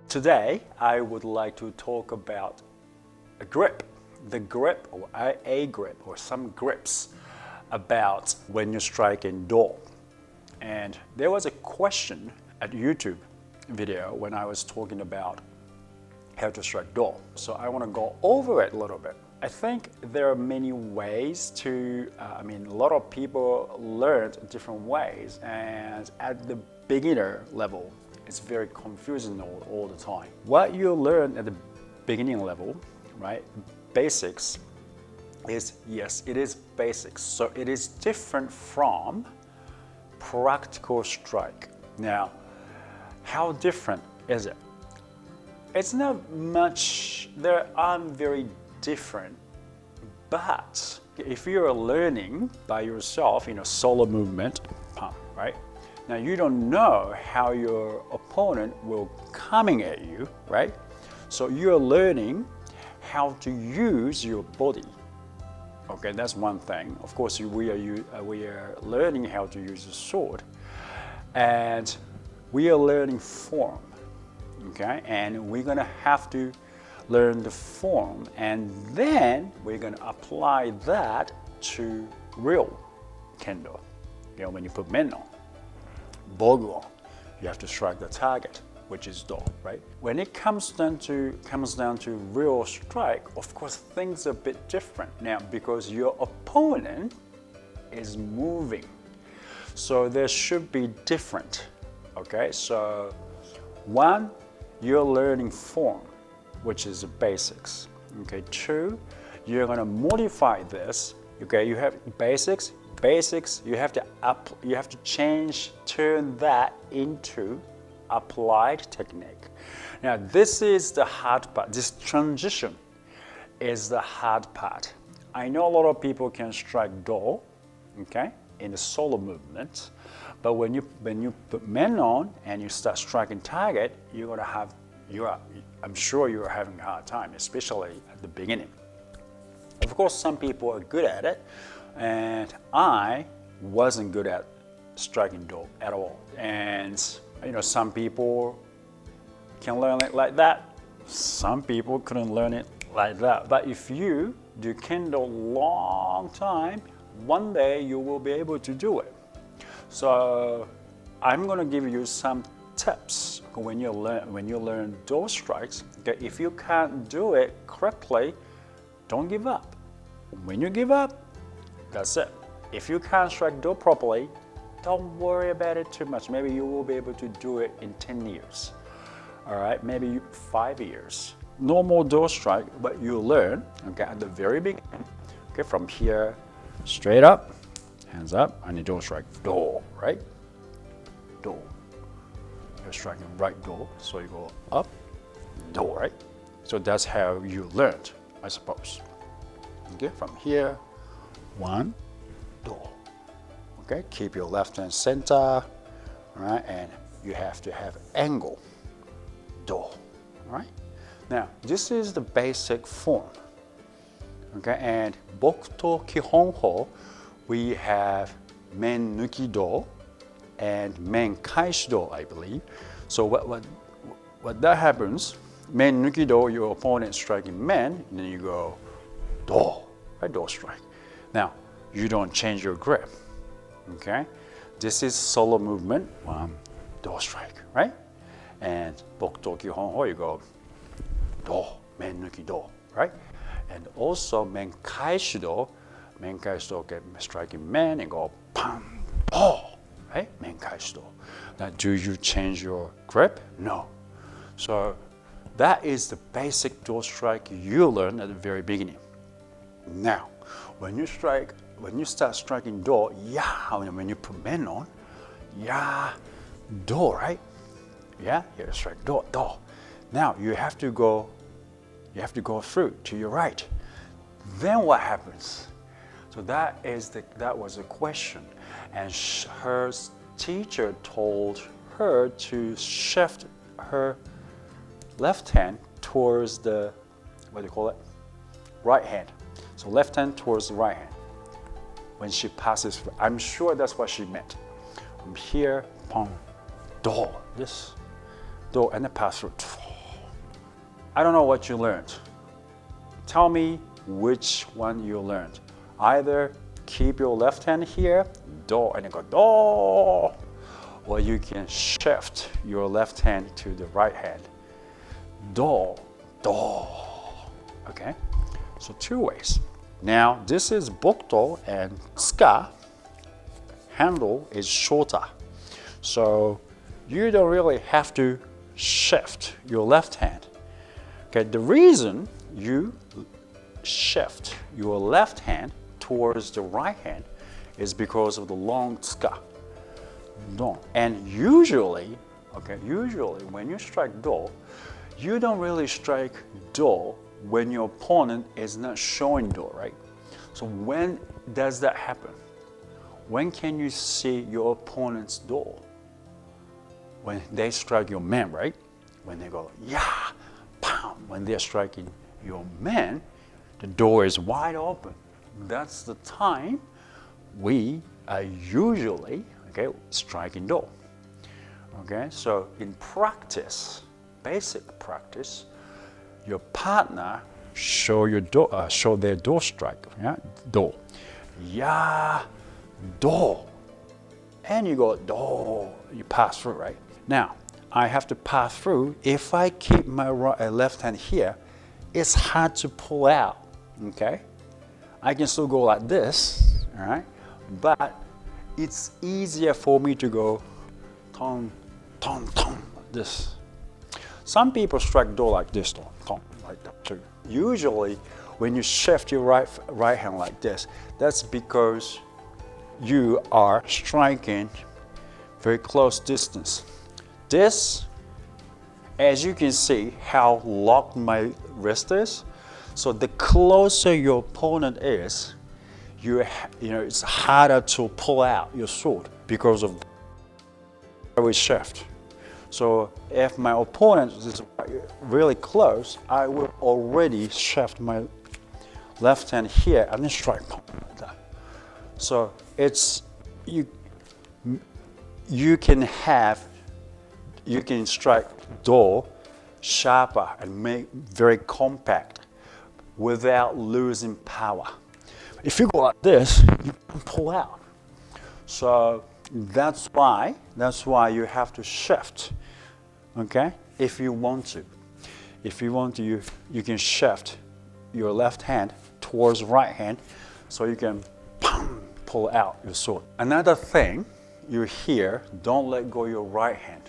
Today, I would like to talk about a grip, the grip or a grip or some grips about when you strike in do. And there was a question at YouTube video when I was talking about how to strike do. So I want to go over it a little bit. I think there are many ways to, a lot of people learned different ways, and at the beginner level, it's very confusing all the time. What you learn at the beginning level, right, basics, is, yes, it is basics. So it is different from practical strike. Now, how different is it? It's not much, they aren't very different, but if you're learning by yourself in a solo movement, right? Now you don't know how your opponent will coming at you, right? So you're learning how to use your body. Okay, that's one thing. Of course, we are learning how to use the sword, and we are learning form. Okay, and we're gonna have to learn the form, and then we're gonna apply that to real kendo. You know, when you put men on, bogu on, you have to strike the target, which is do, right? When it comes down to real strike, of course things are a bit different now because your opponent is moving, so there should be different. Okay, so one, you're learning form, which is the basics. Okay, two, you're gonna modify this. Okay, you have basics. You have to turn that into applied technique. Now, this is the hard part. This transition is the hard part. I know a lot of people can strike do, okay, in the solo movement, but when you put men on and you start striking target, I'm sure you're having a hard time, especially at the beginning. Of course, some people are good at it, and I wasn't good at striking do at all. And some people can learn it like that. Some people couldn't learn it like that. But if you do kendo long time, one day you will be able to do it. So I'm going to give you some tips when you learn do strikes. Okay, if you can't do it correctly, don't give up. When you give up, that's it. If you can't strike do properly, don't worry about it too much. Maybe you will be able to do it in 10 years. All right, maybe 5 years. No more do strike, but you learn, okay, at the very beginning. Okay, from here, straight up, hands up, and you do strike do, right? Do. You're striking right do, so you go up, do, right? So that's how you learned, I suppose. Okay, from here, one, do. Okay, keep your left hand center, right? And you have to have angle, do, right? Now, this is the basic form. Okay, and Bokuto Kihonho, we have men nuki do and men kaishi do, I believe. So what that happens, men nuki do, your opponent striking men, and then you go do, right? Do strike. Now, you don't change your grip. Okay, this is solo movement, one, do strike, right? And Bokuto Kihonho, you go do, men nuki do, right? And also men kaishi do, get striking men and go pam, po, right? Men kaishi do. Now, do you change your grip? No. So that is the basic do strike you learn at the very beginning. Now, when you start striking do, when you put men on, do, right? Yeah, you strike do. Now you have to go through to your right. Then what happens? So that was a question, and her teacher told her to shift her left hand towards the, right hand. So left hand towards the right hand. When she passes, I'm sure that's what she meant. From here, pong, do, this, do, and then pass through. I don't know what you learned. Tell me which one you learned. Either keep your left hand here, do, and then go do, or you can shift your left hand to the right hand. Do, do. Okay? So two ways. Now this is bokto and tsuka. Handle is shorter. So you don't really have to shift your left hand. Okay, the reason you shift your left hand towards the right hand is because of the long tsuka. Do. And usually when you strike do, you don't really strike do when your opponent is not showing do, right? So when does that happen? When can you see your opponent's do? When they strike your man, right? When they go, yeah, pow. When they're striking your man, the door is wide open. That's the time we are usually, striking do. Okay, so in practice, basic practice, your partner show their door strike, yeah, do, yeah, do, and you go do, you pass through, right? Now, I have to pass through. If I keep my left hand here, it's hard to pull out, okay? I can still go like this, all right? But it's easier for me to go ton, ton, ton, like this. Some people strike do like this, ton, ton, like that too. Usually, when you shift your right hand like this, that's because you are striking very close distance. This, as you can see how locked my wrist is, so the closer your opponent is, it's harder to pull out your sword because of we shift. So if my opponent is really close, I will already shift my left hand here and then strike like that. So it's you can strike do sharper and make very compact without losing power. If you go like this, you can pull out. So that's why you have to shift. Okay? If you want to. If you want to, you can shift your left hand towards right hand so you can pull out your sword. Another thing you hear, don't let go your right hand.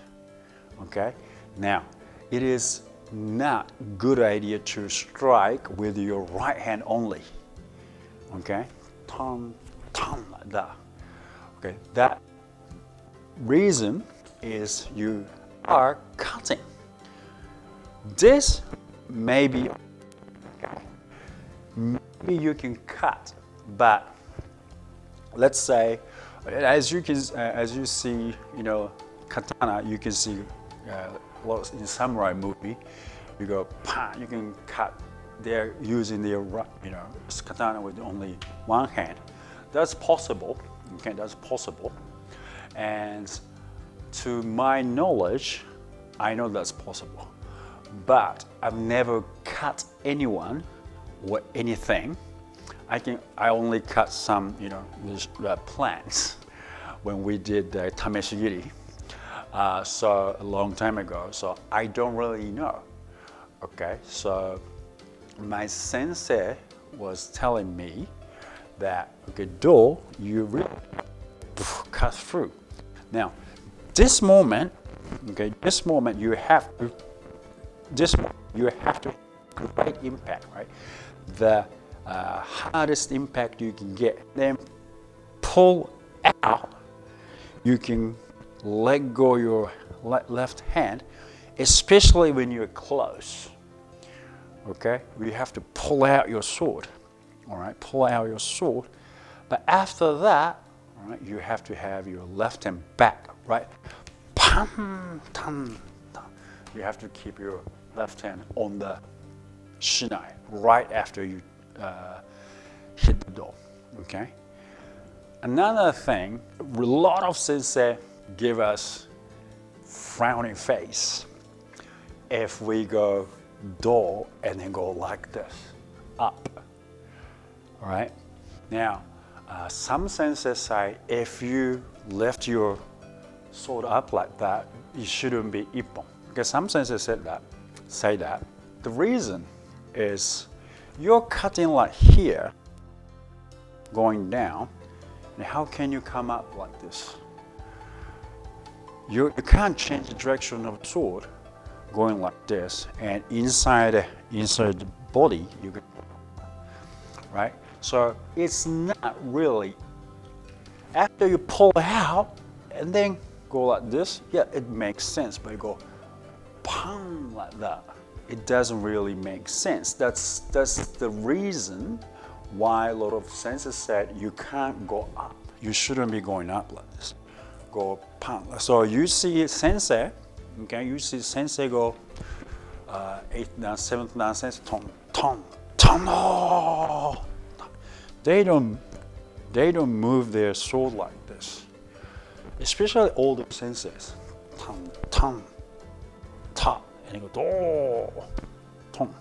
Okay? Now, it is not a good idea to strike with your right hand only. Okay? Tom, like that. Okay, that reason is you are cutting. This maybe, maybe you can cut, but let's say, as you see, katana, you can see in samurai movie, you go, you can cut. They're using their, katana with only one hand. That's possible. Okay, that's possible. And to my knowledge, I know that's possible. But I've never cut anyone or anything. I only cut some, plants when we did the tameshigiri. So a long time ago. So I don't really know. Okay, so my sensei was telling me that do you really cut through. Now, this moment you have to great impact, right? The hardest impact you can get. Then pull out. You can let go your left hand, especially when you're close. Okay, you have to pull out your sword. All right, pull out your sword. But after that, all right, you have to have your left hand back, right? Pam, tam, tam. You have to keep your left hand on the shinai right after you hit the door. Okay. Another thing, a lot of sensei give us frowning face if we go do, and then go like this, up. All right. Now, some sensei say if you lift your sword up like that, it shouldn't be ippon. Because some sensei say that. The reason is you're cutting like here, going down, and how can you come up like this? You can't change the direction of the sword going like this, and inside the body you can, right? So it's not really, after you pull out and then go like this, yeah, it makes sense, but you go pang like that, it doesn't really make sense. That's the reason why a lot of sensei said you can't go up. You shouldn't be going up like this. Go pang. So you see sensei, okay, you see sensei go 8th dan, 7th dan sensei, ton, ton, ton, oh. They don't move their sword like this. Especially older senseis. Ton, ton, ta, and they go, oh, ton.